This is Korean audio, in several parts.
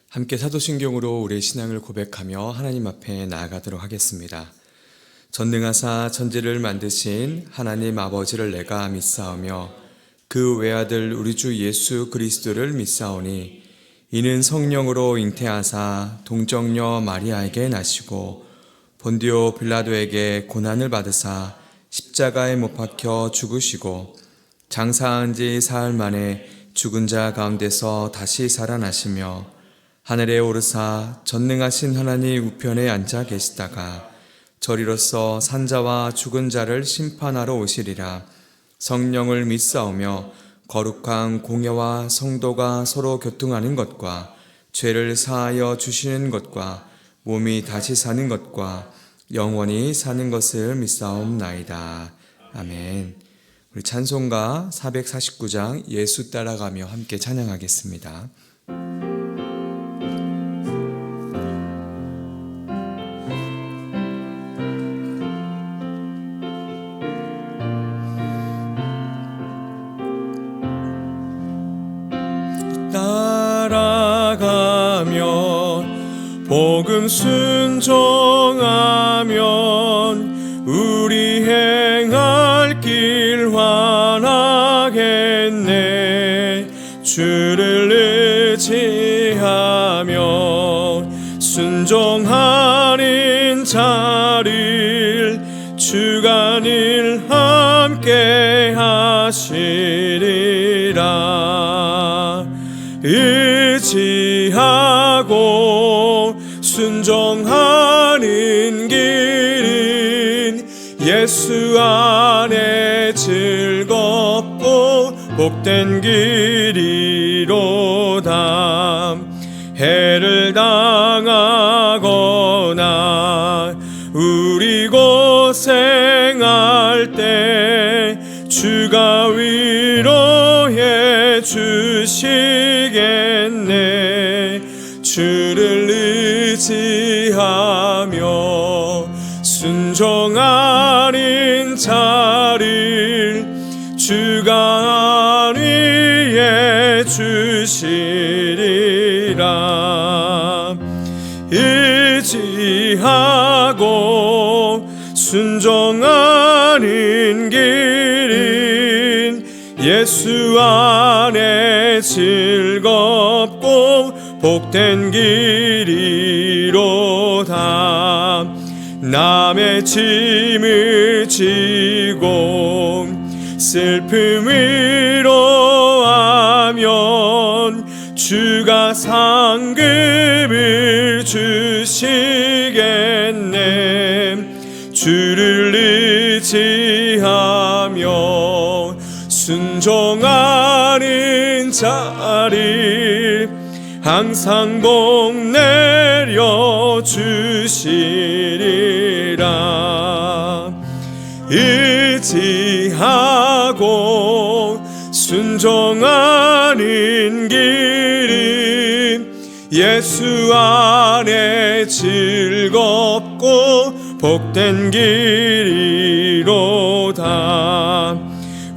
함께 사도신경으로 우리의 신앙을 고백하며 하나님 앞에 나아가도록 하겠습니다. 전능하사 천지를 만드신 하나님 아버지를 내가 믿사오며 그 외아들 우리 주 예수 그리스도를 믿사오니 이는 성령으로 잉태하사 동정녀 마리아에게 나시고 본디오 빌라도에게 고난을 받으사 십자가에 못 박혀 죽으시고 장사한 지 사흘 만에 죽은 자 가운데서 다시 살아나시며 하늘에 오르사 전능하신 하나님 우편에 앉아 계시다가 저리로서 산자와 죽은 자를 심판하러 오시리라. 성령을 믿사오며 거룩한 공예와 성도가 서로 교통하는 것과 죄를 사하여 주시는 것과 몸이 다시 사는 것과 영원히 사는 것을 믿사옵나이다. 아멘. 우리 찬송가 449장 예수 따라가며 함께 찬양하겠습니다. 따라가면 복음 순종하면 우리 행할 길 환하겠네. 주를 의지하며 순종하는 자를 주가 늘 함께 하시리라. 의지하고 순종하는 길은 예수 안에 즐겁고 복된 길이로다. 해를 당하거나 우리 고생할 때 주가 위로해 주시겠네. 주를 의지하며 순종하는 자를 주가 위해 주시리라. 의지하고 순종하는 길은 예수 안에 즐겁고 복된 길이로다. 남의 짐을 지고 슬픔 위로하면 주가 상급을 주시겠네. 주를 의지하며 순종하는 자를 항상 복 내려 주시리라. 의지하고 순종하는 길은 예수 안에 즐겁고 복된 길이로다.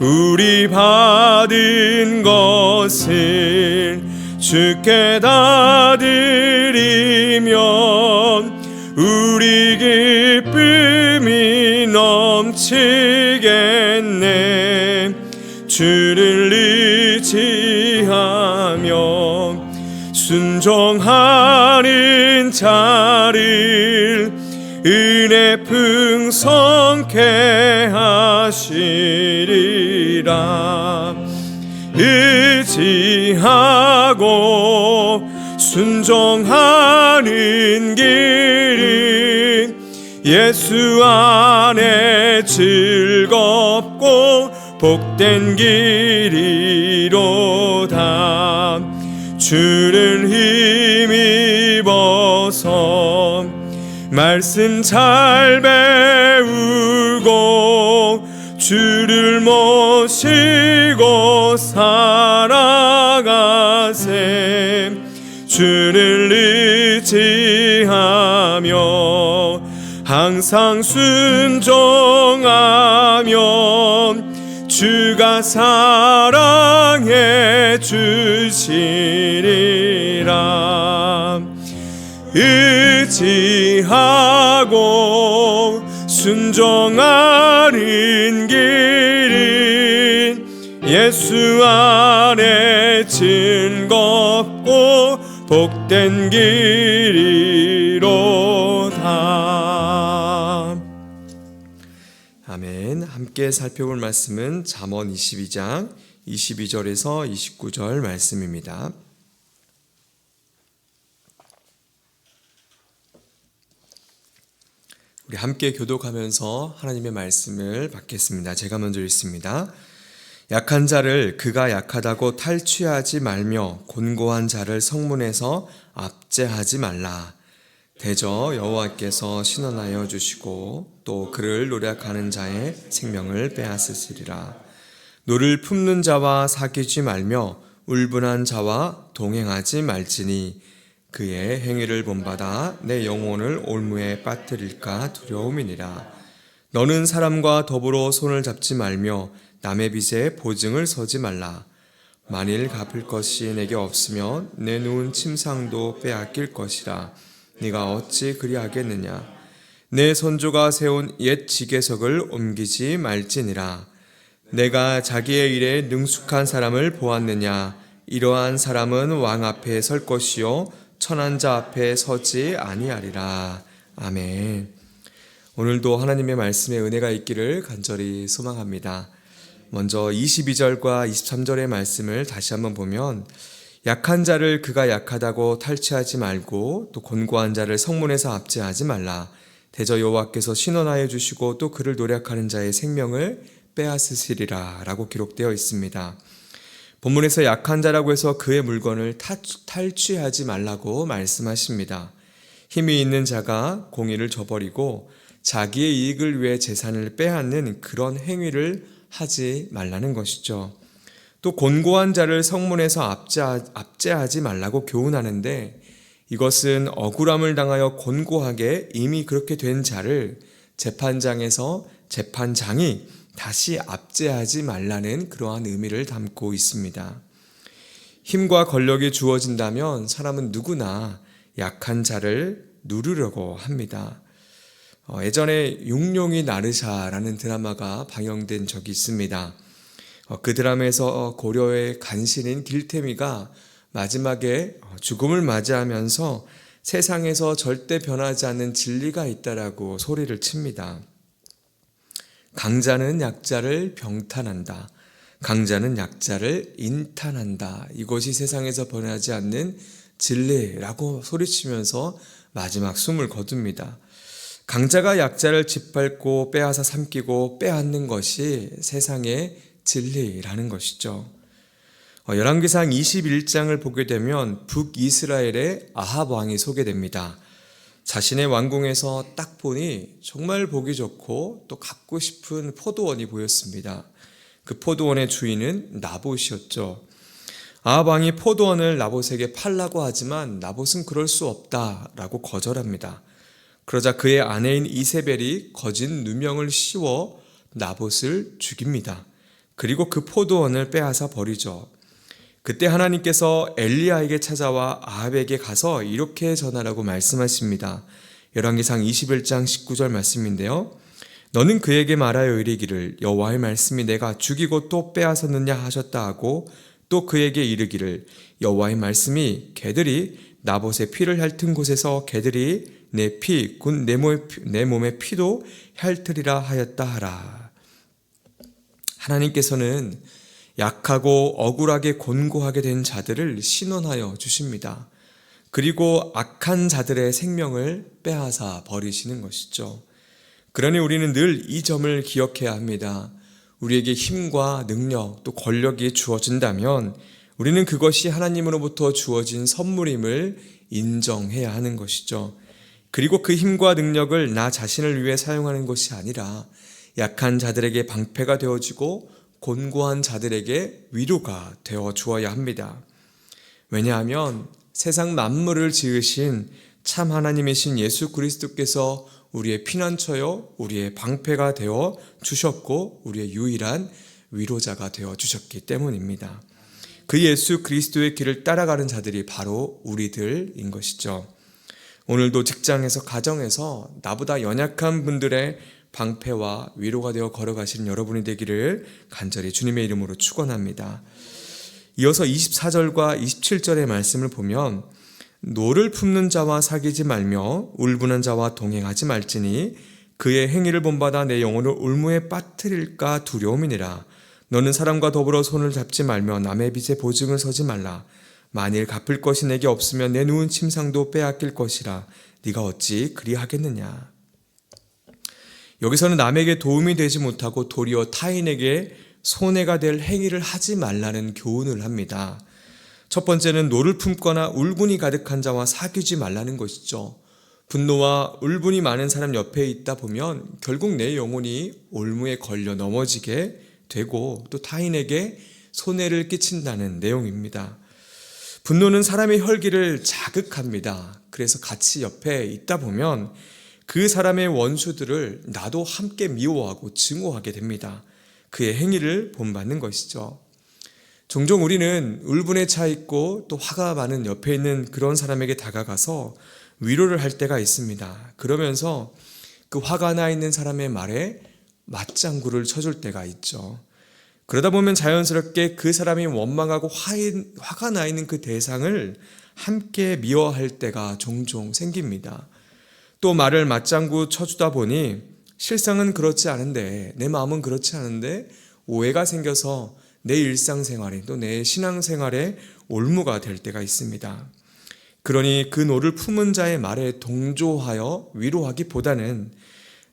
우리 받은 것을 주께 다 드리면 우리 기쁨이 넘치겠네. 주를 의지하며 순종하는 자를 은혜 풍성케 하시리라. 의지하고 순종하는 길은 예수 안에 즐겁고 복된 길이로다. 주를 힘입어서 말씀 잘 배우고 주를 모시고 살아가세. 주를 의지하며 항상 순종하면 주가 사랑해 주시리라. 의지하고 순종하는 길이 예수 안에 즐겁고 복된 길이로다. 아멘. 함께 살펴볼 말씀은 잠언 22장 22절에서 29절 말씀입니다. 우리 함께 교독하면서 하나님의 말씀을 받겠습니다. 제가 먼저 읽습니다. 약한 자를 그가 약하다고 탈취하지 말며 곤고한 자를 성문에서 압제하지 말라. 대저 여호와께서 신원하여 주시고 또 그를 노력하는 자의 생명을 빼앗으시리라. 노를 품는 자와 사귀지 말며 울분한 자와 동행하지 말지니 그의 행위를 본받아 내 영혼을 올무에 빠뜨릴까 두려움이니라. 너는 사람과 더불어 손을 잡지 말며 남의 빚에 보증을 서지 말라. 만일 갚을 것이 내게 없으면 내 누운 침상도 빼앗길 것이라. 네가 어찌 그리하겠느냐. 내 선조가 세운 옛 지계석을 옮기지 말지니라. 내가 자기의 일에 능숙한 사람을 보았느냐. 이러한 사람은 왕 앞에 설 것이요 천한 자 앞에 서지 아니하리라. 아멘. 오늘도 하나님의 말씀에 은혜가 있기를 간절히 소망합니다. 먼저 22절과 23절의 말씀을 다시 한번 보면 약한 자를 그가 약하다고 탈취하지 말고 또 곤고한 자를 성문에서 압제하지 말라. 대저 여호와께서 신원하여 주시고 또 그를 노력하는 자의 생명을 빼앗으시리라 라고 기록되어 있습니다. 본문에서 약한 자라고 해서 그의 물건을 탈취하지 말라고 말씀하십니다. 힘이 있는 자가 공의를 저버리고 자기의 이익을 위해 재산을 빼앗는 그런 행위를 하지 말라는 것이죠. 또 곤고한 자를 성문에서 압제하지 말라고 교훈하는데 이것은 억울함을 당하여 곤고하게 이미 그렇게 된 자를 재판장에서 재판장이 다시 압제하지 말라는 그러한 의미를 담고 있습니다. 힘과 권력이 주어진다면 사람은 누구나 약한 자를 누르려고 합니다. 예전에 육룡이 나르샤라는 드라마가 방영된 적이 있습니다. 그 드라마에서 고려의 간신인 길태미가 마지막에 죽음을 맞이하면서 세상에서 절대 변하지 않는 진리가 있다라고 소리를 칩니다. 강자는 약자를 병탄한다. 강자는 약자를 인탄한다. 이것이 세상에서 변하지 않는 진리라고 소리치면서 마지막 숨을 거둡니다. 강자가 약자를 짓밟고 빼앗아 삼키고 빼앗는 것이 세상의 진리라는 것이죠. 열왕기상 21장을 보게 되면 북이스라엘의 아합 왕이 소개됩니다. 자신의 왕궁에서 딱 보니 정말 보기 좋고 또 갖고 싶은 포도원이 보였습니다. 그 포도원의 주인은 나봇이었죠. 아합 왕이 포도원을 나봇에게 팔라고 하지만 나봇은 그럴 수 없다라고 거절합니다. 그러자 그의 아내인 이세벨이 거짓 누명을 씌워 나봇을 죽입니다. 그리고 그 포도원을 빼앗아 버리죠. 그때 하나님께서 엘리야에게 찾아와 아합에게 가서 이렇게 전하라고 말씀하십니다. 열왕기상 21장 19절 말씀인데요. 너는 그에게 말하여 이르기를 여호와의 말씀이 내가 죽이고 또 빼앗았느냐 하셨다 하고 또 그에게 이르기를 여호와의 말씀이 개들이 나봇의 피를 핥은 곳에서 개들이 내 피, 곧 내 몸의 피도 핥으리라 하였다 하라. 하나님께서는 약하고 억울하게 곤고하게 된 자들을 신원하여 주십니다. 그리고 악한 자들의 생명을 빼앗아 버리시는 것이죠. 그러니 우리는 늘 이 점을 기억해야 합니다. 우리에게 힘과 능력 또 권력이 주어진다면 우리는 그것이 하나님으로부터 주어진 선물임을 인정해야 하는 것이죠. 그리고 그 힘과 능력을 나 자신을 위해 사용하는 것이 아니라 약한 자들에게 방패가 되어지고 곤고한 자들에게 위로가 되어 주어야 합니다. 왜냐하면 세상 만물을 지으신 참 하나님이신 예수 그리스도께서 우리의 피난처요 우리의 방패가 되어 주셨고 우리의 유일한 위로자가 되어 주셨기 때문입니다. 그 예수 그리스도의 길을 따라가는 자들이 바로 우리들인 것이죠. 오늘도 직장에서 가정에서 나보다 연약한 분들의 방패와 위로가 되어 걸어가시는 여러분이 되기를 간절히 주님의 이름으로 축원합니다. 이어서 24절과 27절의 말씀을 보면 노를 품는 자와 사귀지 말며 울부는 자와 동행하지 말지니 그의 행위를 본받아 내 영혼을 울무에 빠뜨릴까 두려움이니라. 너는 사람과 더불어 손을 잡지 말며 남의 빚에 보증을 서지 말라. 만일 갚을 것이 내게 없으면 내 누운 침상도 빼앗길 것이라. 네가 어찌 그리하겠느냐. 여기서는 남에게 도움이 되지 못하고 도리어 타인에게 손해가 될 행위를 하지 말라는 교훈을 합니다. 첫 번째는 노를 품거나 울분이 가득한 자와 사귀지 말라는 것이죠. 분노와 울분이 많은 사람 옆에 있다 보면 결국 내 영혼이 올무에 걸려 넘어지게 되고 또 타인에게 손해를 끼친다는 내용입니다. 분노는 사람의 혈기를 자극합니다. 그래서 같이 옆에 있다 보면 그 사람의 원수들을 나도 함께 미워하고 증오하게 됩니다. 그의 행위를 본받는 것이죠. 종종 우리는 울분에 차 있고 또 화가 많은 옆에 있는 그런 사람에게 다가가서 위로를 할 때가 있습니다. 그러면서 그 화가 나 있는 사람의 말에 맞장구를 쳐줄 때가 있죠. 그러다 보면 자연스럽게 그 사람이 원망하고 화가 나 있는 그 대상을 함께 미워할 때가 종종 생깁니다. 또 말을 맞장구 쳐주다 보니 실상은 그렇지 않은데 내 마음은 그렇지 않은데 오해가 생겨서 내 일상생활에 또 내 신앙생활에 올무가 될 때가 있습니다. 그러니 그 노를 품은 자의 말에 동조하여 위로하기보다는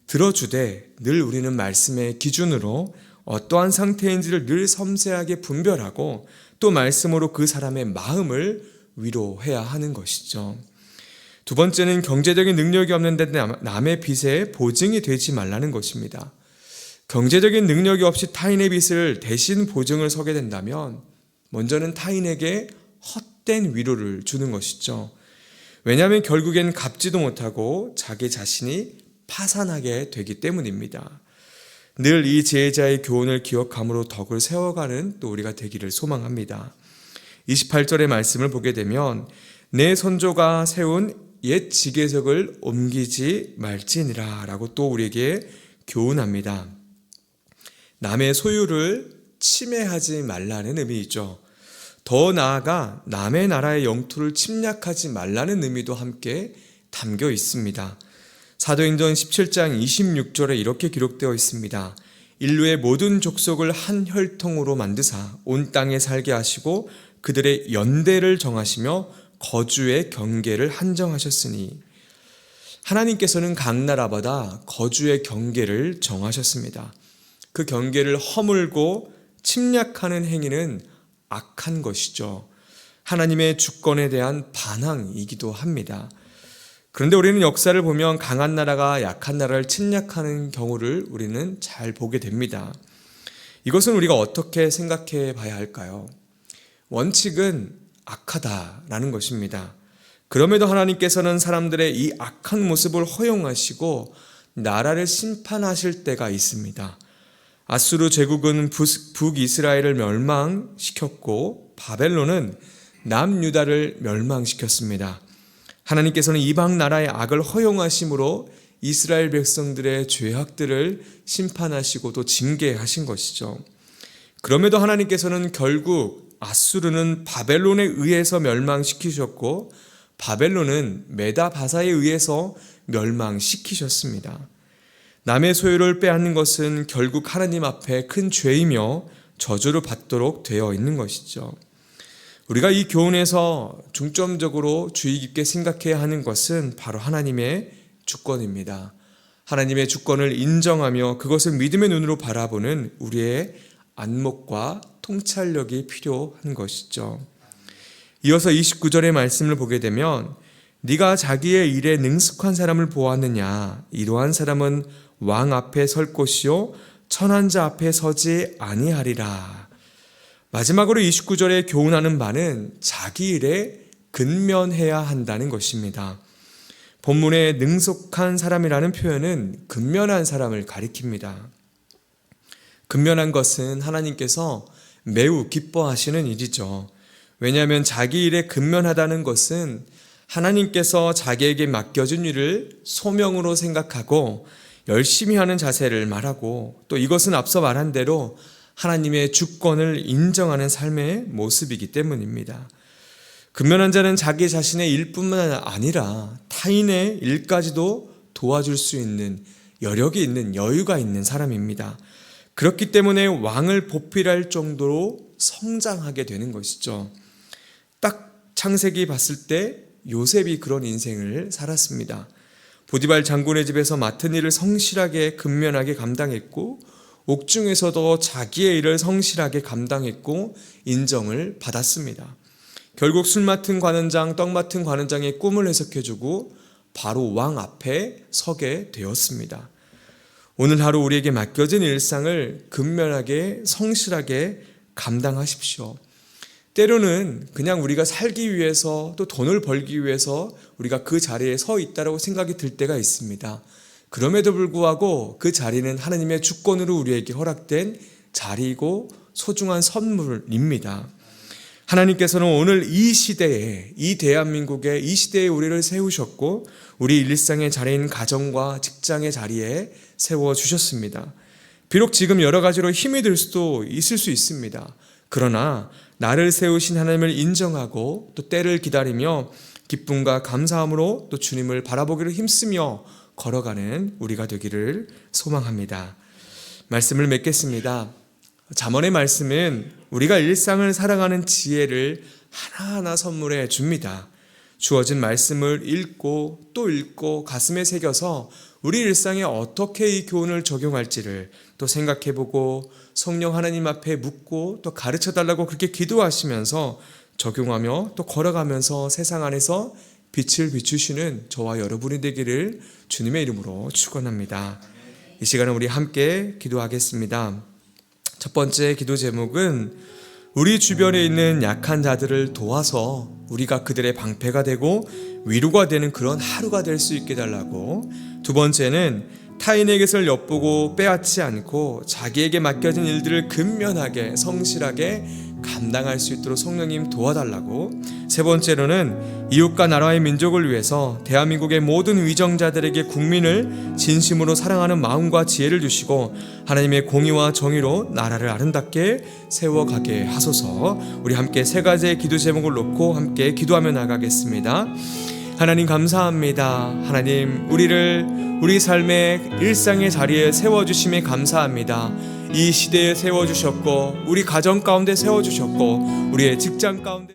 들어주되 늘 우리는 말씀의 기준으로 어떠한 상태인지를 늘 섬세하게 분별하고 또 말씀으로 그 사람의 마음을 위로해야 하는 것이죠. 두 번째는 경제적인 능력이 없는데 남의 빚에 보증이 되지 말라는 것입니다. 경제적인 능력이 없이 타인의 빚을 대신 보증을 서게 된다면 먼저는 타인에게 헛된 위로를 주는 것이죠. 왜냐하면 결국엔 갚지도 못하고 자기 자신이 파산하게 되기 때문입니다. 늘 이 제자의 교훈을 기억함으로 덕을 세워가는 또 우리가 되기를 소망합니다. 28절의 말씀을 보게 되면 내 선조가 세운 옛 지계석을 옮기지 말지니라 라고 또 우리에게 교훈합니다. 남의 소유를 침해하지 말라는 의미이죠. 더 나아가 남의 나라의 영토를 침략하지 말라는 의미도 함께 담겨 있습니다. 사도행전 17장 26절에 이렇게 기록되어 있습니다. 인류의 모든 족속을 한 혈통으로 만드사 온 땅에 살게 하시고 그들의 연대를 정하시며 거주의 경계를 한정하셨으니 하나님께서는 각 나라마다 거주의 경계를 정하셨습니다. 그 경계를 허물고 침략하는 행위는 악한 것이죠. 하나님의 주권에 대한 반항이기도 합니다. 그런데 우리는 역사를 보면 강한 나라가 약한 나라를 침략하는 경우를 우리는 잘 보게 됩니다. 이것은 우리가 어떻게 생각해 봐야 할까요? 원칙은 악하다라는 것입니다. 그럼에도 하나님께서는 사람들의 이 악한 모습을 허용하시고 나라를 심판하실 때가 있습니다. 아수르 제국은 북이스라엘을 멸망시켰고 바벨론은 남유다를 멸망시켰습니다. 하나님께서는 이방 나라의 악을 허용하심으로 이스라엘 백성들의 죄악들을 심판하시고 또 징계하신 것이죠. 그럼에도 하나님께서는 결국 아수르는 바벨론에 의해서 멸망시키셨고 바벨론은 메다바사에 의해서 멸망시키셨습니다. 남의 소유를 빼앗는 것은 결국 하나님 앞에 큰 죄이며 저주를 받도록 되어 있는 것이죠. 우리가 이 교훈에서 중점적으로 주의 깊게 생각해야 하는 것은 바로 하나님의 주권입니다. 하나님의 주권을 인정하며 그것을 믿음의 눈으로 바라보는 우리의 안목과 통찰력이 필요한 것이죠. 이어서 29절의 말씀을 보게 되면 네가 자기의 일에 능숙한 사람을 보았느냐? 이러한 사람은 왕 앞에 설 곳이요 천한 자 앞에 서지 아니하리라. 마지막으로 29절에 교훈하는 바는 자기 일에 근면해야 한다는 것입니다. 본문에 능숙한 사람이라는 표현은 근면한 사람을 가리킵니다. 근면한 것은 하나님께서 매우 기뻐하시는 일이죠. 왜냐하면 자기 일에 근면하다는 것은 하나님께서 자기에게 맡겨준 일을 소명으로 생각하고 열심히 하는 자세를 말하고, 또 이것은 앞서 말한 대로 하나님의 주권을 인정하는 삶의 모습이기 때문입니다. 근면한 자는 자기 자신의 일뿐만 아니라 타인의 일까지도 도와줄 수 있는 여력이 있는, 여유가 있는 사람입니다. 그렇기 때문에 왕을 보필할 정도로 성장하게 되는 것이죠. 딱 창세기 봤을 때 요셉이 그런 인생을 살았습니다. 보디발 장군의 집에서 맡은 일을 성실하게 근면하게 감당했고, 옥중에서도 자기의 일을 성실하게 감당했고 인정을 받았습니다. 결국 술 맡은 관원장, 떡 맡은 관원장의 꿈을 해석해주고 바로 왕 앞에 서게 되었습니다. 오늘 하루 우리에게 맡겨진 일상을 근면하게 성실하게 감당하십시오. 때로는 그냥 우리가 살기 위해서, 또 돈을 벌기 위해서 우리가 그 자리에 서 있다고 생각이 들 때가 있습니다. 그럼에도 불구하고 그 자리는 하나님의 주권으로 우리에게 허락된 자리이고 소중한 선물입니다. 하나님께서는 오늘 이 시대에, 이 대한민국의 이 시대에 우리를 세우셨고 우리 일상의 자리인 가정과 직장의 자리에 세워주셨습니다. 비록 지금 여러 가지로 힘이 들 수도 있을 수 있습니다. 그러나 나를 세우신 하나님을 인정하고 또 때를 기다리며 기쁨과 감사함으로 또 주님을 바라보기를 힘쓰며 걸어가는 우리가 되기를 소망합니다. 말씀을 맺겠습니다. 잠언의 말씀은 우리가 일상을 살아가는 지혜를 하나하나 선물해 줍니다. 주어진 말씀을 읽고 또 읽고 가슴에 새겨서 우리 일상에 어떻게 이 교훈을 적용할지를 또 생각해보고 성령 하나님 앞에 묻고 또 가르쳐달라고 그렇게 기도하시면서 적용하며 또 걸어가면서 세상 안에서 빛을 비추시는 저와 여러분이 되기를 주님의 이름으로 축원합니다. 이 시간은 우리 함께 기도하겠습니다. 첫 번째 기도 제목은 우리 주변에 있는 약한 자들을 도와서 우리가 그들의 방패가 되고 위로가 되는 그런 하루가 될 수 있게 달라고, 두 번째는 타인의 것을 엿보고 빼앗지 않고 자기에게 맡겨진 일들을 근면하게 성실하게 감당할 수 있도록 성령님 도와달라고, 세 번째로는 이웃과 나라의 민족을 위해서 대한민국의 모든 위정자들에게 국민을 진심으로 사랑하는 마음과 지혜를 주시고 하나님의 공의와 정의로 나라를 아름답게 세워가게 하소서. 우리 함께 세 가지의 기도 제목을 놓고 함께 기도하며 나가겠습니다. 하나님 감사합니다. 하나님 우리 삶의 일상의 자리에 세워주심에 감사합니다. 이 시대에 세워주셨고 우리 가정 가운데 세워주셨고 우리의 직장 가운데